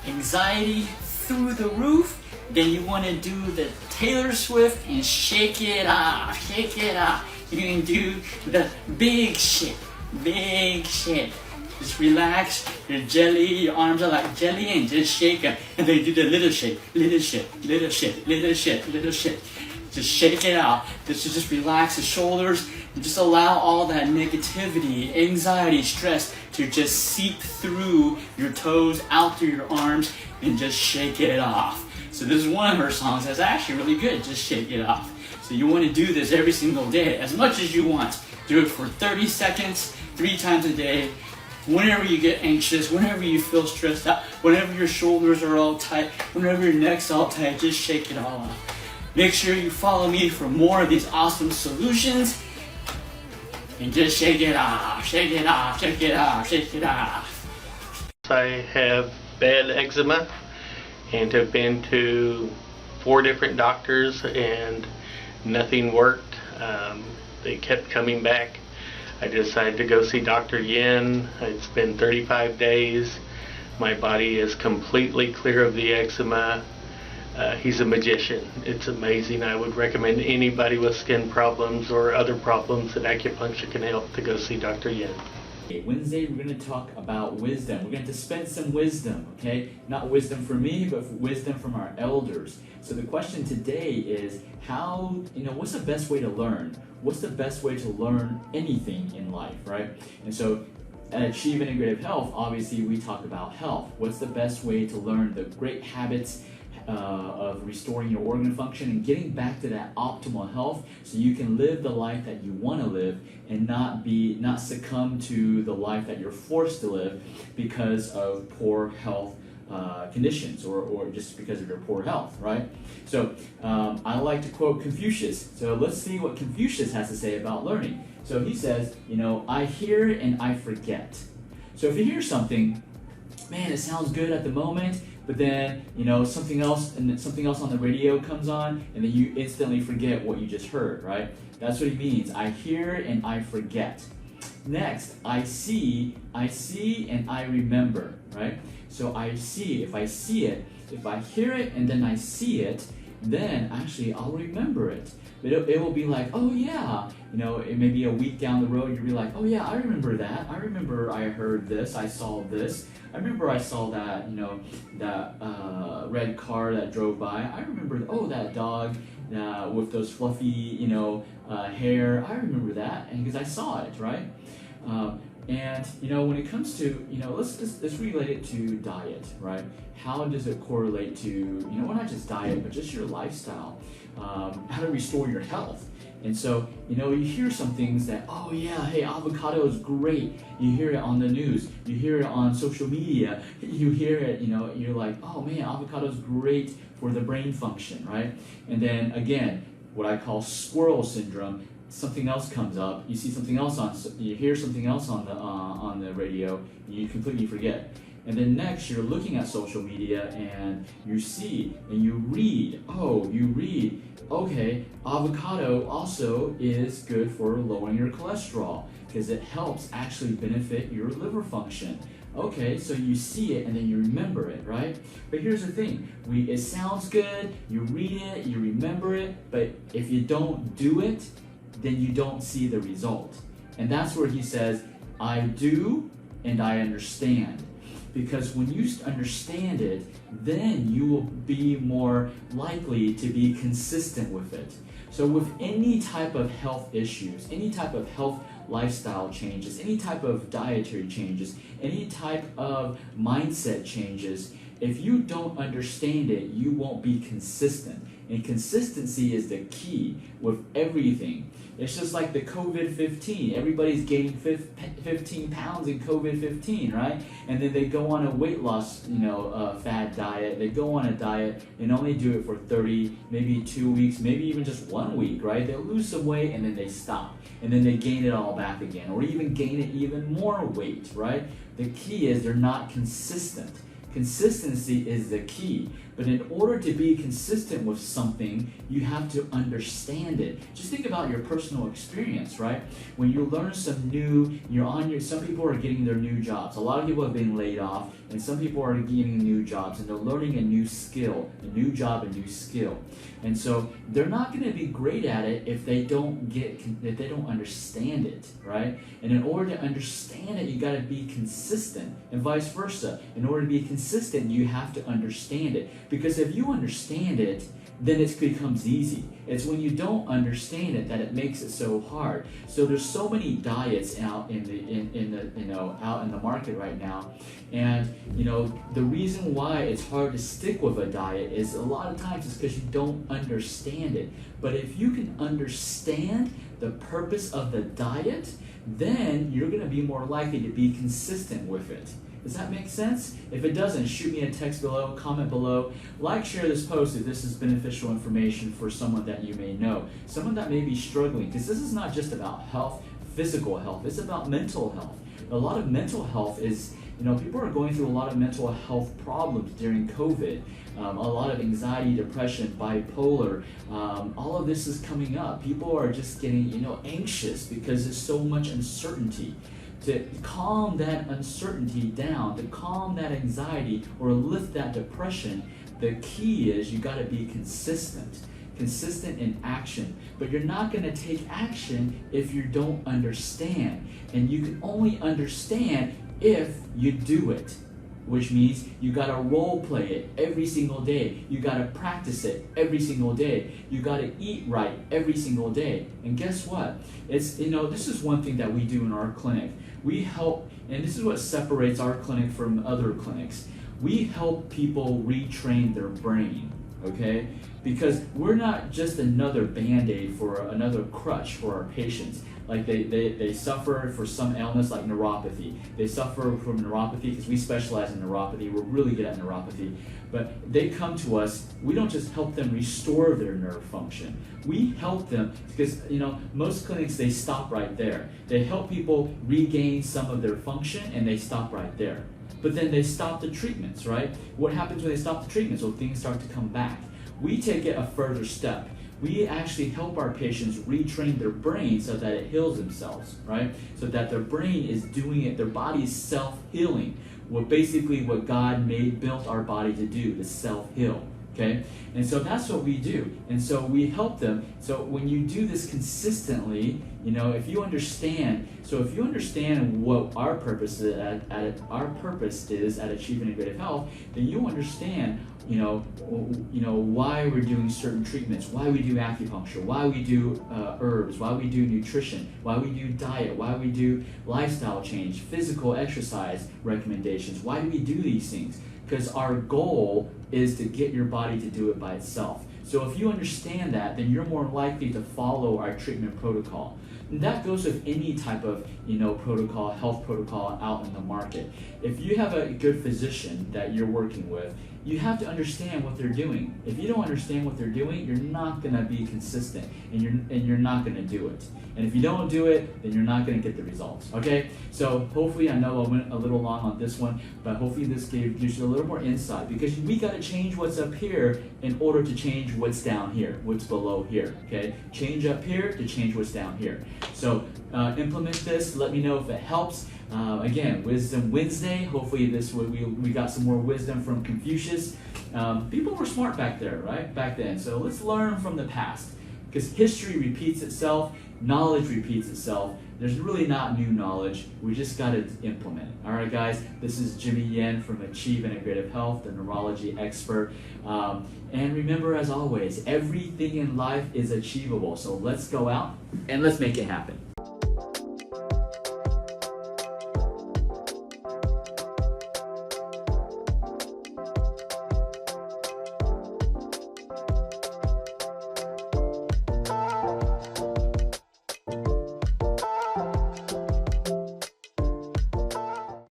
anxiety through the roof, then you want to do the Taylor Swift and shake it off, shake it off. You can do the big shit, big shit. Just relax your jelly, your arms are like jelly, and just shake them. And then do the little shake, little shit, little shit, little shit, little shit. Just shake it out. Just relax the shoulders and just allow all that negativity, anxiety, stress to just seep through your toes, out through your arms, and just shake it off. So this is one of her songs that's actually really good, just shake it off. So you want to do this every single day, as much as you want. Do it for 30 seconds, 3 times a day. Whenever you get anxious, whenever you feel stressed out, whenever your shoulders are all tight, whenever your neck's all tight, just shake it all off. Make sure you follow me for more of these awesome solutions. And just shake it off, shake it off, shake it off, shake it off. I have bad eczema and have been to 4 different doctors and nothing worked. They kept coming back. I decided to go see Dr. Yin. It's been 35 days. My body is completely clear of the eczema. He's a magician. It's amazing. I would recommend anybody with skin problems or other problems that acupuncture can help to go see Dr. Yin. Wednesday, we're going to talk about wisdom. We're going to dispense some wisdom, okay? Not wisdom from me, but wisdom from our elders. So the question today is what's the best way to learn? What's the best way to learn anything in life, right? And so at Achieve Integrative Health, obviously we talk about health. What's the best way to learn the great habits of restoring your organ function and getting back to that optimal health so you can live the life that you want to live and not succumb to the life that you're forced to live because of poor health conditions or just because of your poor health, right? So I like to quote Confucius. So let's see what Confucius has to say about learning. So he says, I hear and I forget. So if you hear something, man, it sounds good at the moment, but then something else on the radio comes on, and then you instantly forget what you just heard, right? That's what he means. I hear and I forget. Next, I see and I remember, right? So I see, if I see it, if I hear it and then I see it, then actually I'll remember it. It will be like, oh yeah, it may be a week down the road, you'll be like, oh yeah, I remember that. I remember I heard this, I saw this. I remember I saw that, that red car that drove by. I remember, oh, that dog with those fluffy, hair. I remember that, and because I saw it, right? And when it comes to, let's relate it to diet, right? How does it correlate to, well, not just diet, but just your lifestyle, how to restore your health. And so, you hear some things that, oh yeah, hey, avocado is great. You hear it on the news, you hear it on social media, you hear it, you're like, oh man, avocado is great for the brain function, right? And then again, what I call squirrel syndrome, something else comes up, you see something else you hear something else on the radio, you completely forget. And then next, you're looking at social media and you see and you read, okay, avocado also is good for lowering your cholesterol because it helps actually benefit your liver function. Okay, so you see it and then you remember it, right? But here's the thing, it sounds good, you read it, you remember it, but if you don't do it, then you don't see the result. And that's where he says, I do and I understand. Because when you understand it, then you will be more likely to be consistent with it. So with any type of health issues, any type of health lifestyle changes, any type of dietary changes, any type of mindset changes, if you don't understand it, you won't be consistent. And consistency is the key with everything. It's just like the COVID-15. Everybody's gaining 15 pounds in COVID-15, right? And then they go on a weight loss, fad diet. They go on a diet and only do it for 30, maybe 2 weeks, maybe even just 1 week, right? They'll lose some weight and then they stop. And then they gain it all back again, or even gain it even more weight, right? The key is they're not consistent. Consistency is the key. But in order to be consistent with something, you have to understand it. Just think about your personal experience, right? When you learn some new, some people are getting their new jobs. A lot of people have been laid off, and some people are getting new jobs, and they're learning a new skill, a new job, a new skill. And so they're not going to be great at it if they don't understand it, right? And in order to understand it, you got to be consistent, and vice versa. In order to be consistent, you have to understand it. Because if you understand it, then it becomes easy. It's when you don't understand it that it makes it so hard. So there's so many diets out in the market right now, and the reason why it's hard to stick with a diet is a lot of times it's because you don't understand it. But if you can understand the purpose of the diet, then you're going to be more likely to be consistent with it. Does that make sense? If it doesn't, shoot me a text below, comment below, share this post if this is beneficial information for someone that you may know, someone that may be struggling, because this is not just about health, physical health, it's about mental health. A lot of mental health is, people are going through a lot of mental health problems during COVID. A lot of anxiety, depression, bipolar, all of this is coming up. People are just getting, anxious because there's so much uncertainty. To calm that uncertainty down, to calm that anxiety or lift that depression, the key is you got to be consistent in action. But you're not going to take action if you don't understand. And you can only understand if you do it, which means you got to role play it every single day. You got to practice it every single day. You got to eat right every single day. And guess what? This is one thing that we do in our clinic. We help, and this is what separates our clinic from other clinics. We help people retrain their brain, okay? Because we're not just another Band-Aid for another crutch for our patients. Like they suffer for some illness like neuropathy. They suffer from neuropathy because we specialize in neuropathy. We're really good at neuropathy. But they come to us, we don't just help them restore their nerve function. We help them because, most clinics, they stop right there. They help people regain some of their function and they stop right there. But then they stop the treatments, right? What happens when they stop the treatments? Well, things start to come back. We take it a further step. We actually help our patients retrain their brain so that it heals themselves, right? So that their brain is doing it, their body is self-healing. What God built our body to do, to self-heal, okay? And so that's what we do. And so we help them. So when you do this consistently, if you understand what our purpose is at Achieve Integrative Health, then you understand why we're doing certain treatments, why we do acupuncture, why we do herbs, why we do nutrition, why we do diet, why we do lifestyle change, physical exercise recommendations. Why do we do these things? Because our goal is to get your body to do it by itself. So if you understand that, then you're more likely to follow our treatment protocol. And that goes with any type of protocol, health protocol out in the market. If you have a good physician that you're working with, you have to understand what they're doing. If you don't understand what they're doing, you're not going to be consistent, and you're not going to do it. And if you don't do it, then you're not going to get the results. Okay? So hopefully, I know I went a little long on this one, but hopefully this gives you a little more insight, because we got to change what's up here in order to change what's down here, what's below here. Okay? Change up here to change what's down here. So implement this. Let me know if it helps. Again, Wisdom Wednesday. Hopefully we got some more wisdom from Confucius. People were smart back there, right? Back then. So let's learn from the past, because history repeats itself, knowledge repeats itself. There's really not new knowledge. We just got to implement it. All right, guys. This is Jimmy Yen from Achieve Integrative Health, the neurology expert. And remember, as always, everything in life is achievable. So let's go out and let's make it happen.